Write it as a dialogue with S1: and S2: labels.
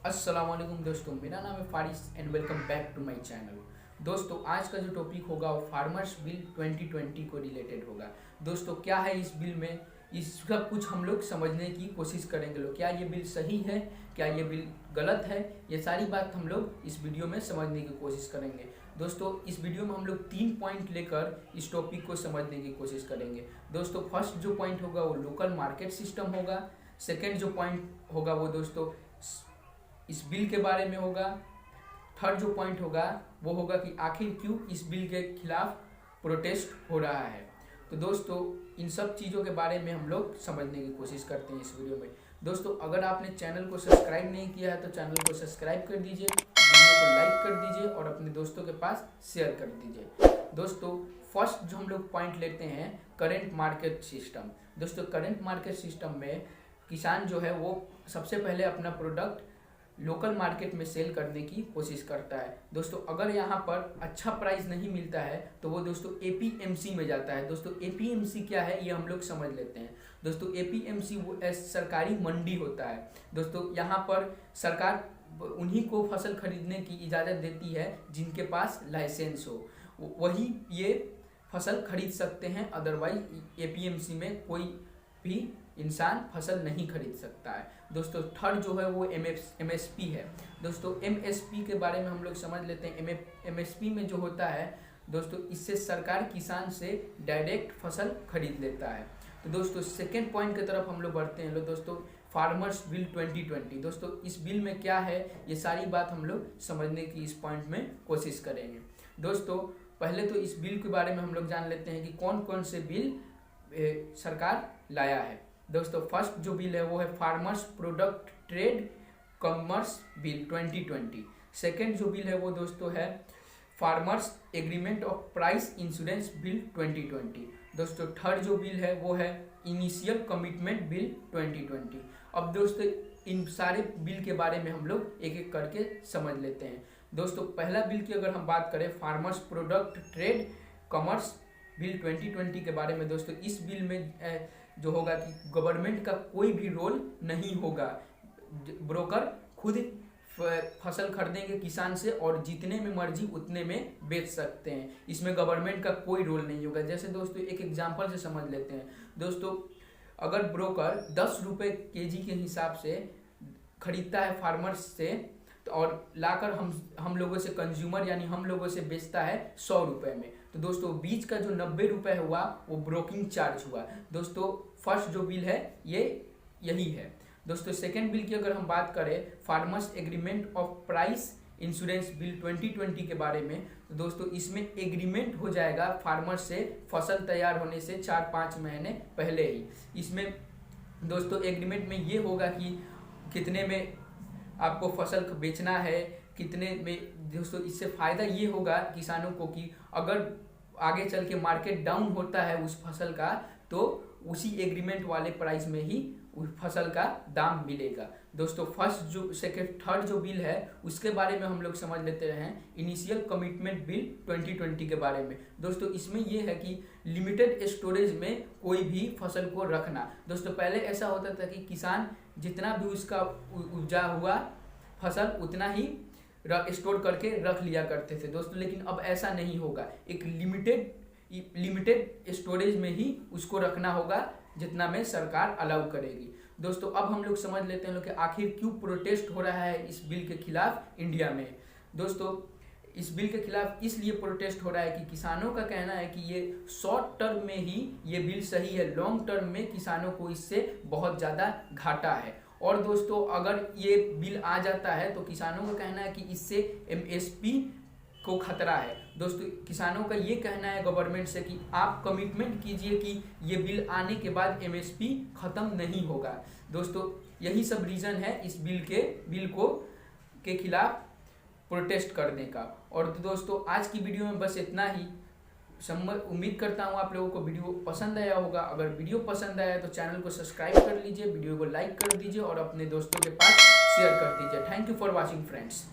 S1: अस्सलामुअलैकुम दोस्तों, मेरा नाम है Faris and welcome back to my channel. दोस्तों, आज का जो टॉपिक होगा वो फार्मर्स बिल 2020 को रिलेटेड होगा। दोस्तों, क्या है इस बिल में, इसका कुछ हम लोग समझने की कोशिश करेंगे। लोग क्या ये बिल सही है, क्या ये बिल गलत है, ये सारी बात हम लोग इस वीडियो में समझने की कोशिश करेंगे। दोस्तों, इस वीडियो में हम लोग 3 पॉइंट लेकर इस टॉपिक को समझने की कोशिश करेंगे। दोस्तों, फर्स्ट जो पॉइंट होगा वो लोकल मार्केट सिस्टम होगा। सेकेंड जो पॉइंट होगा वो दोस्तों इस बिल के बारे में होगा। थर्ड जो पॉइंट होगा वो होगा कि आखिर क्यों इस बिल के खिलाफ प्रोटेस्ट हो रहा है। तो दोस्तों, इन सब चीज़ों के बारे में हम लोग समझने की कोशिश करते हैं इस वीडियो में। दोस्तों, अगर आपने चैनल को सब्सक्राइब नहीं किया है तो चैनल को सब्सक्राइब कर दीजिए, वीडियो को लाइक कर दीजिए और अपने दोस्तों के पास शेयर कर दीजिए। दोस्तों, फर्स्ट जो हम लोग पॉइंट लेते हैं करेंट मार्केट सिस्टम। दोस्तों, करेंट मार्केट सिस्टम में किसान जो है वो सबसे पहले अपना प्रोडक्ट लोकल मार्केट में सेल करने की कोशिश करता है। दोस्तों, अगर यहाँ पर अच्छा प्राइस नहीं मिलता है तो वो दोस्तों एपीएमसी में जाता है। दोस्तों, एपीएमसी क्या है ये हम लोग समझ लेते हैं। दोस्तों, एपीएमसी वो सरकारी मंडी होता है। दोस्तों, यहाँ पर सरकार उन्हीं को फसल खरीदने की इजाज़त देती है जिनके पास लाइसेंस हो, वही ये फसल खरीद सकते हैं। अदरवाइज एपीएमसी में कोई भी इंसान फसल नहीं खरीद सकता है। दोस्तों, थर्ड जो है वो एमएसपी है। दोस्तों, एमएसपी के बारे में हम लोग समझ लेते हैं। एमएसपी में जो होता है दोस्तों, इससे सरकार किसान से डायरेक्ट फसल खरीद लेता है। तो दोस्तों, सेकेंड पॉइंट की तरफ हम लोग बढ़ते हैं। दोस्तों, फार्मर्स बिल 2020। दोस्तों, इस बिल में क्या है ये सारी बात हम लोग समझने की इस पॉइंट में कोशिश करेंगे। दोस्तों, पहले तो इस बिल के बारे में हम लोग जान लेते हैं कि कौन कौन से बिल सरकार लाया है। दोस्तों, फर्स्ट जो बिल है वो है farmers product trade commerce bill 2020। Second जो बिल है वो दोस्तों है farmers agreement of price insurance bill 2020। दोस्तों, थर्ड जो बिल है वो है इनिशियल कमिटमेंट बिल 2020। अब दोस्तों, इन सारे बिल के बारे में हम लोग एक एक करके समझ लेते हैं। दोस्तों, पहला बिल की अगर हम बात करें farmers product trade commerce bill 2020 के बारे में। दोस्तों, इस बिल में जो होगा कि गवर्नमेंट का कोई भी रोल नहीं होगा। ब्रोकर खुद फसल खरीदेंगे किसान से और जितने में मर्जी उतने में बेच सकते हैं। इसमें गवर्नमेंट का कोई रोल नहीं होगा। जैसे दोस्तों एक एग्जांपल से समझ लेते हैं। दोस्तों, अगर ब्रोकर 10 रुपये केजी के हिसाब से खरीदता है फार्मर्स से और लाकर हम लोगों से कंज्यूमर यानी हम लोगों से बेचता है 100 रुपये में, तो दोस्तों बीच का जो 90 रुपये हुआ वो ब्रोकिंग चार्ज हुआ। दोस्तों, फर्स्ट जो बिल है ये यही है। दोस्तों, सेकेंड बिल की अगर हम बात करें farmers agreement of price insurance bill 2020 के बारे में, तो दोस्तों इसमें एग्रीमेंट हो जाएगा फार्मर से फसल तैयार होने से 4-5 महीने पहले ही। इसमें दोस्तों एग्रीमेंट में ये होगा कि कितने में आपको फसल बेचना है, कितने में। दोस्तों, इससे फ़ायदा ये होगा किसानों को कि अगर आगे चल के मार्केट डाउन होता है उस फसल का तो उसी एग्रीमेंट वाले प्राइस में ही उस फसल का दाम मिलेगा। दोस्तों, फर्स्ट जो सेकेंड थर्ड जो बिल है उसके बारे में हम लोग समझ लेते हैं इनिशियल कमिटमेंट बिल 2020 के बारे में। दोस्तों, इसमें ये है कि लिमिटेड स्टोरेज में कोई भी फसल को रखना। दोस्तों, पहले ऐसा होता था कि किसान जितना भी उसका उपजा हुआ फसल उतना ही स्टोर करके रख लिया करते थे दोस्तों, लेकिन अब ऐसा नहीं होगा। एक लिमिटेड स्टोरेज में ही उसको रखना होगा जितना में सरकार अलाउ करेगी। दोस्तों, अब हम लोग समझ लेते हैं कि आखिर क्यों प्रोटेस्ट हो रहा है इस बिल के खिलाफ इंडिया में। दोस्तों, इस बिल के खिलाफ इसलिए प्रोटेस्ट हो रहा है कि किसानों का कहना है कि ये शॉर्ट टर्म में ही ये बिल सही है, लॉन्ग टर्म में किसानों को इससे बहुत ज़्यादा घाटा है। और दोस्तों, अगर ये बिल आ जाता है तो किसानों का कहना है कि इससे एमएसपी को खतरा है। दोस्तों, किसानों का ये कहना है गवर्नमेंट से कि आप कमिटमेंट कीजिए कि ये बिल आने के बाद एमएसपी खत्म नहीं होगा। दोस्तों, यही सब रीज़न है इस बिल के खिलाफ प्रोटेस्ट करने का। और दोस्तों, आज की वीडियो में बस इतना ही। उम्मीद करता हूँ आप लोगों को वीडियो पसंद आया होगा। अगर वीडियो पसंद आया तो चैनल को सब्सक्राइब कर लीजिए, वीडियो को लाइक कर दीजिए और अपने दोस्तों के पास शेयर कर दीजिए। Thank you for watching friends.